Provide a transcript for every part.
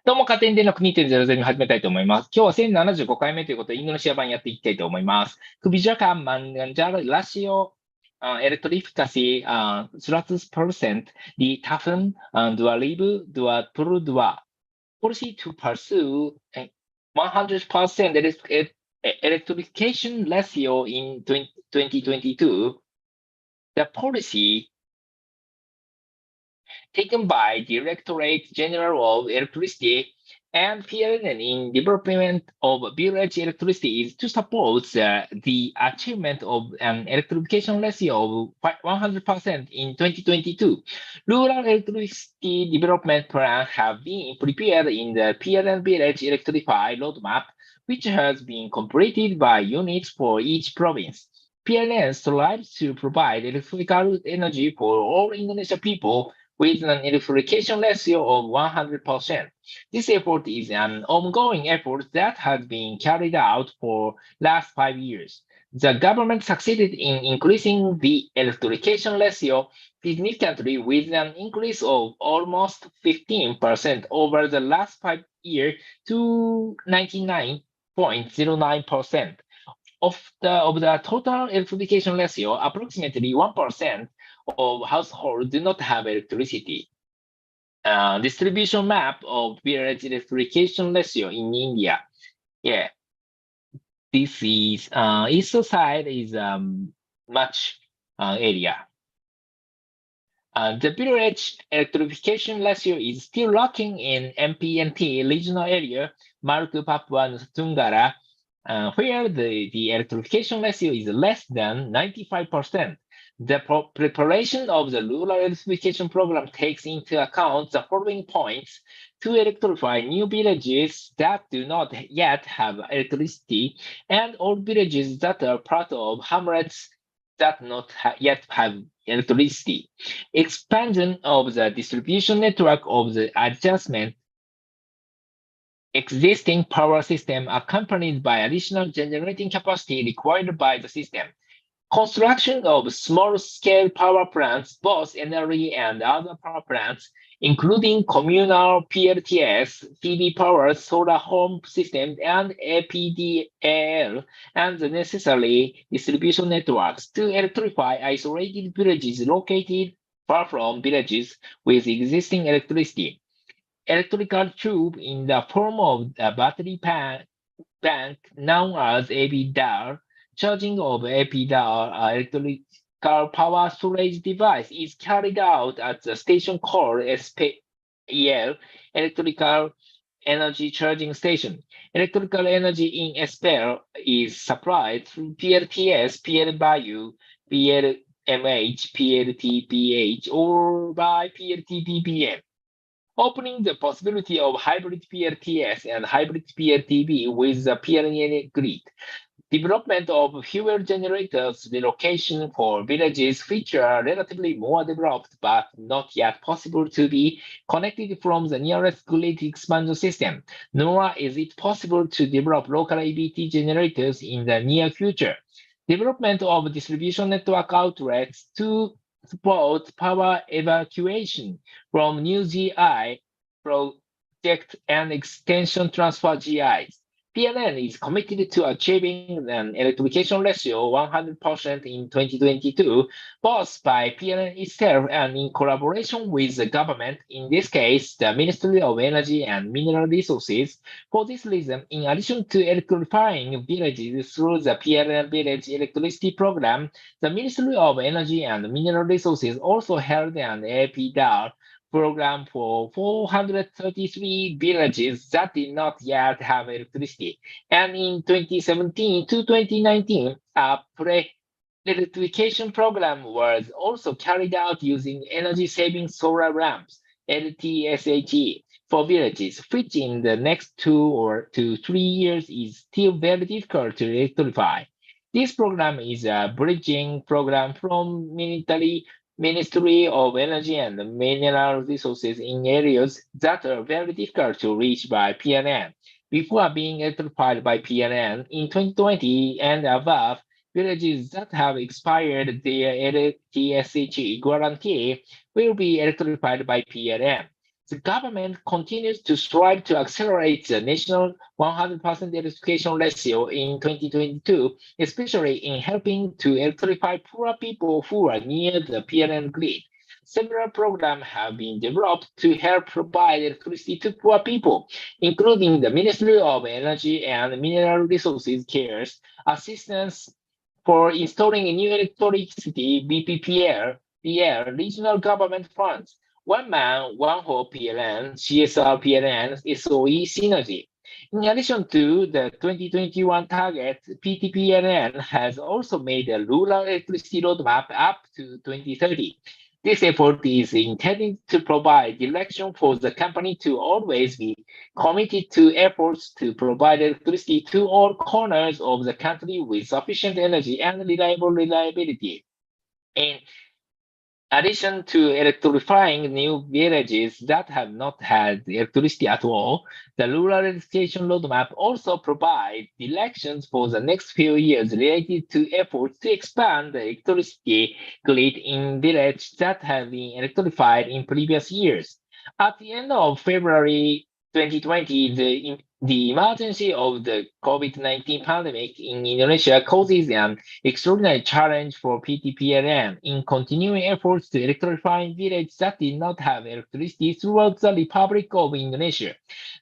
どうも、勝手に電力2.0に始めたいと思います。今日は1075回目ということで、インドネシア版やっていきたいと思います。Kebijakan Mengejar Rasio Elektrifikasi 100% di tahun 2022. Policy to pursue 100% electrification ratio in 2022. The policy taken by Directorate General of Electricity and PLN in development of village electricity is to support the achievement of an electrification ratio of 100% in 2022. Rural electricity development plans have been prepared in the PLN Village Electrify roadmap, which has been completed by units for each province. PLN strives to provide electrical energy for all Indonesian people with an electrification ratio of 100%. This effort is an ongoing effort that has been carried out for last 5 years. The government succeeded in increasing the electrification ratio significantly with an increase of almost 15% over the last 5 years to 99.09%. Of the total electrification ratio, approximately 1% of households do not have electricity. Distribution map of village electrification ratio in India. Yeah, this is east side is much area. The village electrification ratio is still lacking in MPNT regional area, Maluku, Papua Nusantara, where the electrification ratio is less than 95%. The preparation of the rural electrification program takes into account the following points: to electrify new villages that do not yet have electricity, and old villages that are part of hamlets that not yet have electricity. Expansion of the distribution network of the adjustment existing power system accompanied by additional generating capacity required by the system. Construction of small-scale power plants, both energy and other power plants, including communal PLTS, PV-powered solar home systems, and APDAL, and the necessary distribution networks to electrify isolated villages located far from villages with existing electricity. Electrical tube in the form of a battery bank known as APDAL, charging of APDAL electrical power storage device is carried out at the station called SPEL, Electrical Energy Charging Station. Electrical energy in SPEL is supplied through PLTS, PL-BAU, PLMH, PLTPH, or by PLTPPM, opening the possibility of hybrid PLTS and hybrid PLTB with the PLN grid. Development of fuel generators relocation for villages which are relatively more developed but not yet possible to be connected from the nearest grid expansion system, nor is it possible to develop local EBT generators in the near future. Development of distribution network outlets to support power evacuation from new GI project and extension transfer GIs. PLN is committed to achieving an electrification ratio 100% in 2022, both by PLN itself and in collaboration with the government, in this case, the Ministry of Energy and Mineral Resources. For this reason, in addition to electrifying villages through the PLN Village Electricity Program, the Ministry of Energy and Mineral Resources also held an APDAL program for 433 villages that did not yet have electricity. And in 2017 to 2019, a pre-electrification program was also carried out using energy-saving solar lamps, LTSHE, for villages, which in the next 2 to 3 years is still very difficult to electrify. This program is a bridging program from Ministry of Energy and Mineral Resources in areas that are very difficult to reach by PLN. Before being electrified by PLN in 2020 and above, villages that have expired their LTSH guarantee will be electrified by PLN. The government continues to strive to accelerate the national 100% electrification ratio in 2022, especially in helping to electrify poor people who are near the PLN grid. Several programs have been developed to help provide electricity to poor people, including the Ministry of Energy and Mineral Resources CARES, assistance for installing a new electricity BPPL, regional government funds, One Man, One Hope PLN, CSR PLN, SOE Synergy. In addition to the 2021 target, PTPLN has also made a rural electricity roadmap up to 2030. This effort is intended to provide direction for the company to always be committed to efforts to provide electricity to all corners of the country with sufficient energy and reliability. In addition to electrifying new villages that have not had electricity at all, the Rural Electrification Roadmap also provides directions for the next few years related to efforts to expand the electricity grid in villages that have been electrified in previous years. At the end of February 2020, the emergency of the COVID-19 pandemic in Indonesia causes an extraordinary challenge for PTPLN in continuing efforts to electrify villages that did not have electricity throughout the Republic of Indonesia.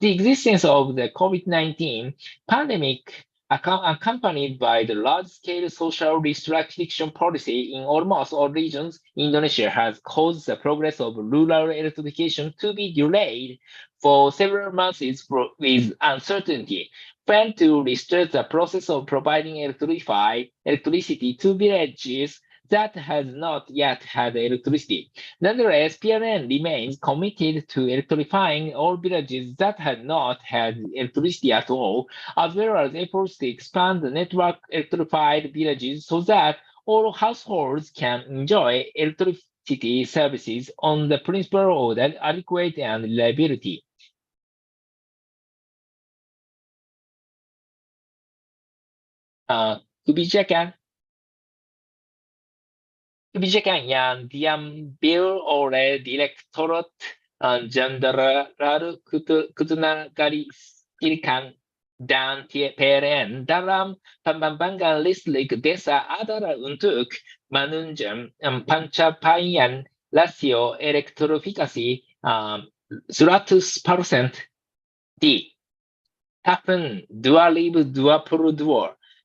The existence of the COVID-19 pandemic, accompanied by the large-scale social restriction policy in almost all regions in Indonesia, has caused the progress of rural electrification to be delayed for several months with uncertainty. Plan to restart the process of providing electricity to villages that has not yet had electricity. Nonetheless, PLN remains committed to electrifying all villages that had not had electricity at all, as well as efforts to expand the network electrified villages so that all households can enjoy electricity services on the principle of adequate and reliability. Kebijakan yang diambil oleh Direktorat Jenderal Ketenagaalistrikan dan PLN dalam pengembangan listrik desa adalah untuk menunjang pencapaian rasio elektrifikasi 100% di tahun 2022.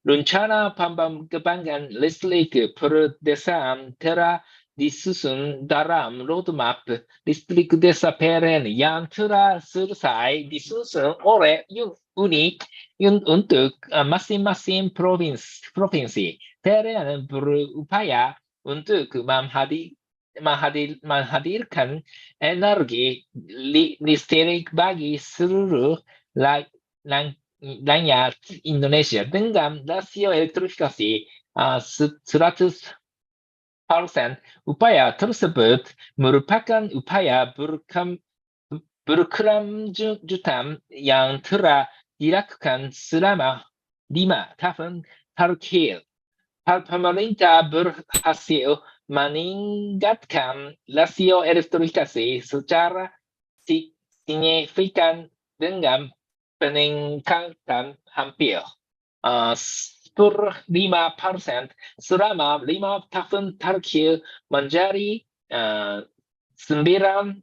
Rencana pengembangan listrik perdesaan telah disusun dalam roadmap listrik desa PLN yang telah selesai disusun oleh unit untuk masing-masing provinsi. PLN berupaya untuk menghadirkan energi listrik bagi seluruh rakyat Indonesia dengan rasio elektrifikasi 100%. Upaya tersebut merupakan upaya berkelanjutan yang telah dilakukan selama 5 tahun terakhir. Pemerintah berhasil meningkatkan rasio elektrifikasi secara signifikan dengan peningkatan hampir 15% selama 5 tahun terakhir menjadi 99%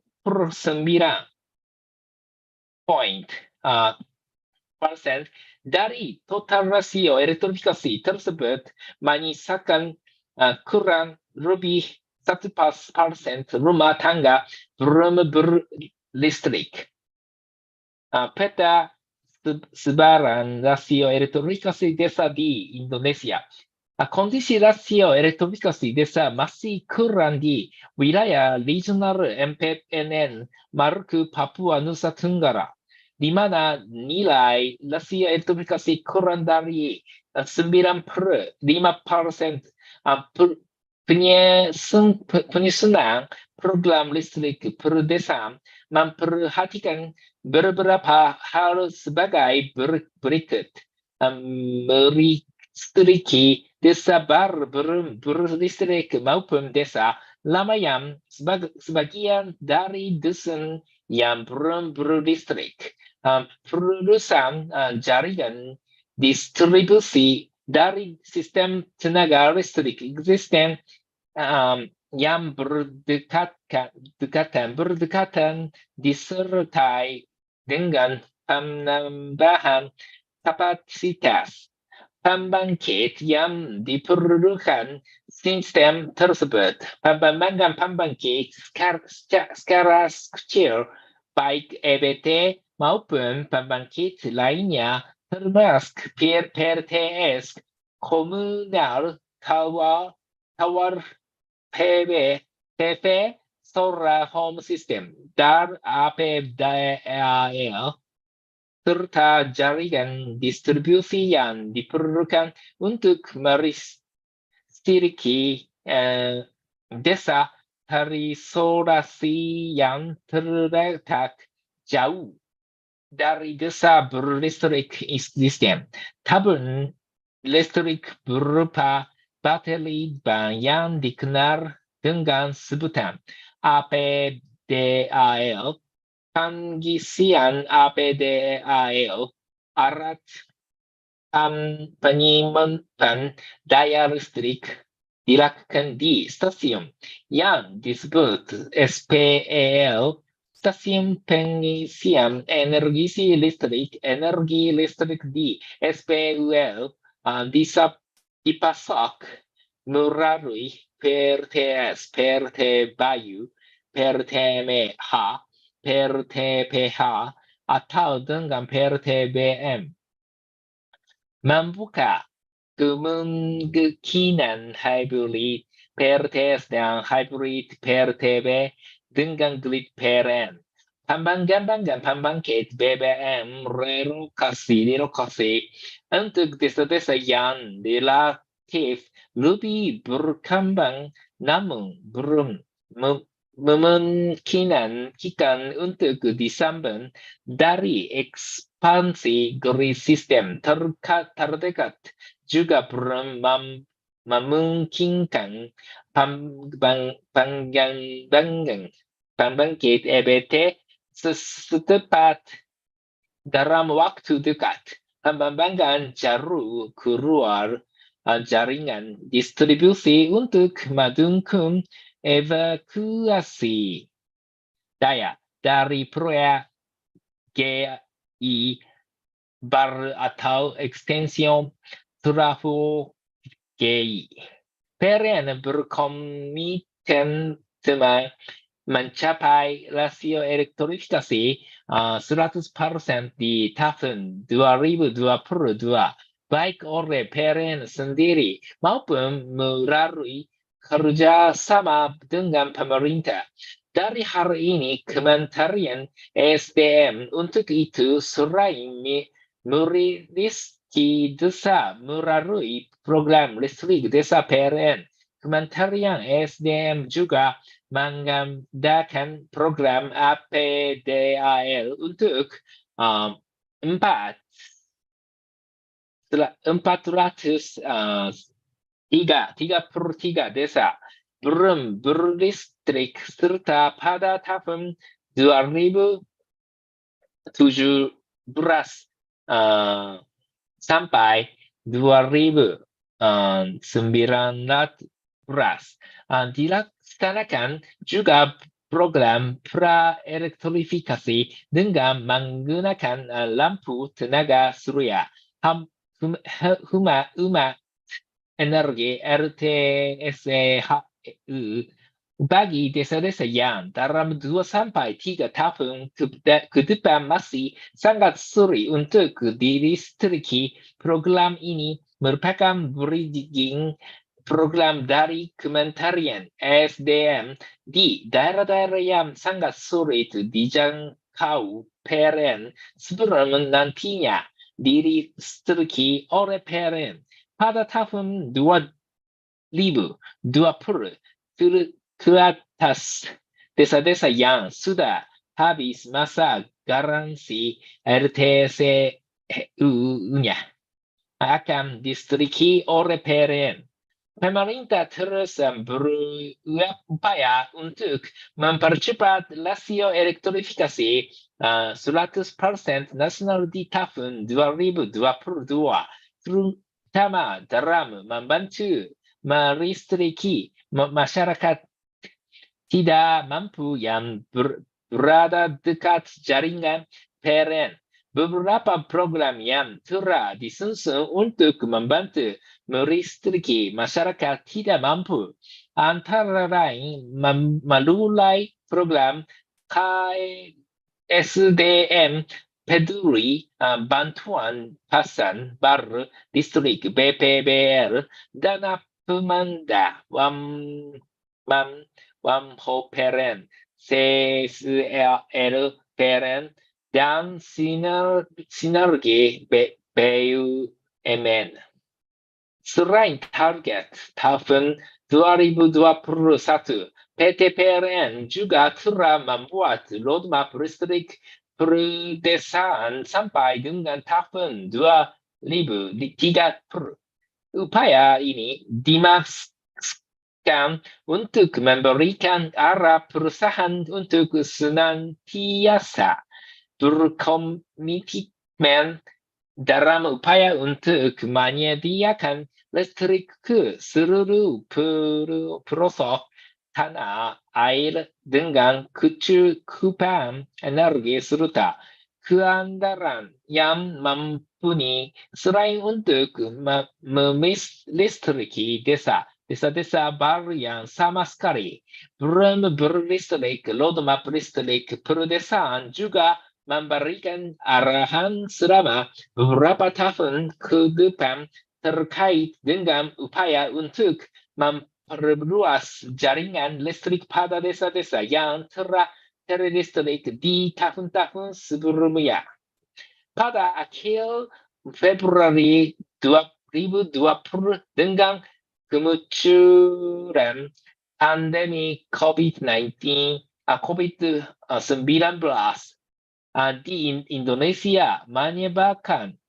dari total rasio elektrifikasi tersebut, menyisakan kurang lebih 1% rumah tangga belum berlistrik. Peta sebaran rasio elektrifikasi desa di Indonesia. Kondisi rasio elektrifikasi desa masih kurang di wilayah regional MPNN Maluku, Papua Nusa Tenggara, di mana nilai rasio elektrifikasi kurang dari 95%. Penyusunan program listrik perdesaan memperhatikan beberapa hal sebagai berikut. Melistriki desa baru berlistrik maupun desa lama yang sebagian dari dusun yang belum berlistrik. Perusahaan jaringan distribusi dari sistem tenaga listrik eksisten yang berdekatan disertai dengan penambahan kapasitas pembangkit yang diperlukan sistem tersebut. Pengembangan pembangkit skala kecil, baik EBT maupun pembangkit lainnya, termasuk PRTS, komunal, tower PV, solar home system, dan APDAL, serta jaringan distribusi yang diperlukan untuk melistriki desa terisolasi yang terletak jauh dari desa berlistrik eksisten. Tabung listrik berupa baterai yang dikenal dengan sebutan APDAL. Pengisian APDAL alat penyimpan daya listrik dilakukan di stasiun yang disebut SPEL, stasiun pengisian energi listrik di SPUL dipasok melalui PRTS, PRT Bayu, PRTMH, PRTPH, atau dengan PRTBM. Membuka kemungkinan hybrid PRTS dan hybrid PRTB dengan grid PLN. Pengembangan pembangkit BBM relokasi untuk desa-desa yang relatif lebih berkembang, namun belum memungkinkan untuk disambung dari ekspansi grid sistem terdekat, juga belum memungkinkan pengembangan pembangkit EBT secepat dalam waktu dekat. Pengembangan jalur keluar jaringan distribusi untuk mendukung evakuasi daya dari proyek GI baru atau ekstension trafo GI. PLN berkomitmen mencapai rasio elektrifikasi 100% di tahun 2022, baik oleh PLN sendiri maupun melalui kerjasama dengan pemerintah. Dari hal ini, Kementerian SDM untuk itu selain meriliski desa melalui program listrik desa PLN, Kementerian SDM juga mengadakan program APDAL untuk 433 desa belum berlistrik, serta pada tahun 2017 sampai 2019 dilaksanakan juga program praelektrifikasi dengan menggunakan lampu tenaga surya, hemat energi RTSEHU bagi desa-desa yang dalam 2-3 tahun ke depan masih sangat sulit untuk dilistriki. Program ini merupakan bridging program dari Kementerian SDM di daerah-daerah yang sangat sulit dijangkau PLN sebelum nantinya dilistriki oleh PLN. Pada tahun 2020 ke atas, desa-desa yang sudah habis masa garansi RTSU-nya akan dilistriki oleh PLN. Pemerintah terus berupaya untuk mempercepat rasio elektrifikasi 100% nasional di tahun 2022, terutama dalam membantu melistriki masyarakat tidak mampu yang berada dekat jaringan PLN. Beberapa program yang telah disusun untuk membantu melistriki masyarakat tidak mampu, antara lain melalui program KSDM Peduli, bantuan pasang baru listrik BPBL, dana pemanda Wamhoperen, CSL Peren, dan sinergi BUMN. Selain target tahun 2021, PT PLN juga telah membuat roadmap listrik perdesaan sampai dengan tahun 2030. Upaya ini dimaksudkan untuk memberikan arah perusahaan untuk senantiasa berkomitmen dalam upaya untuk menyediakan listrik ke seluruh pelosok tanah air dengan kecukupan energi serta keandalan yang mumpuni, selain untuk melistriki desa-desa baru yang sama sekali belum berlistrik. Roadmap listrik perdesaan juga memberikan arahan selama beberapa tahun ke depan terkait dengan upaya untuk memperluas jaringan listrik pada desa-desa yang telah terlistrik di tahun-tahun sebelumnya. Pada akhir Februari 2020, dengan kemunculan pandemi COVID-19 di Indonesia menyebabkan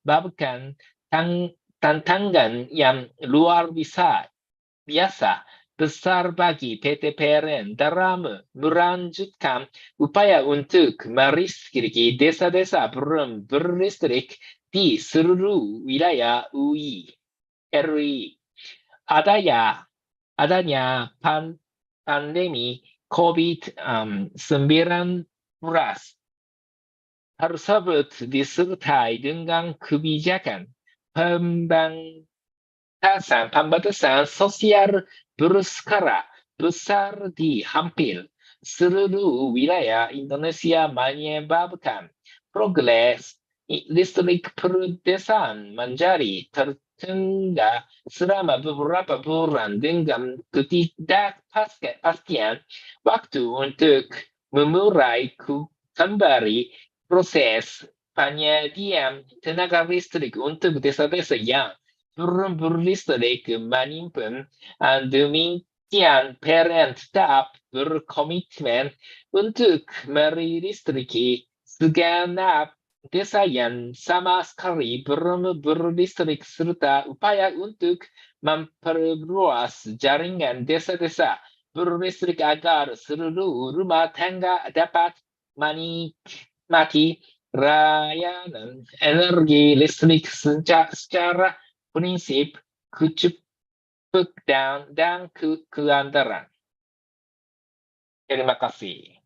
tantangan yang luar biasa besar bagi PT PLN dalam melanjutkan upaya untuk melistriki desa-desa belum berlistrik di seluruh wilayah RI. Adanya pandemi COVID-19 tersebut disertai dengan kebijakan pembatasan sosial berskala besar di hampir seluruh wilayah Indonesia, menyebabkan progres listrik perdesaan menjadi tertunda selama beberapa bulan dengan ketidakpastian waktu untuk memulai kembali proses penyediaan tenaga listrik untuk desa-desa yang belum berlistrik menimpan. Demikian PLN tetap berkomitmen untuk melistriki segenap desa yang sama sekali belum berlistrik serta upaya untuk memperluas jaringan desa-desa berlistrik agar seluruh rumah tangga dapat menikmati layanan energi listrik secara prinsip kecepatan dan keandalan. Terima kasih.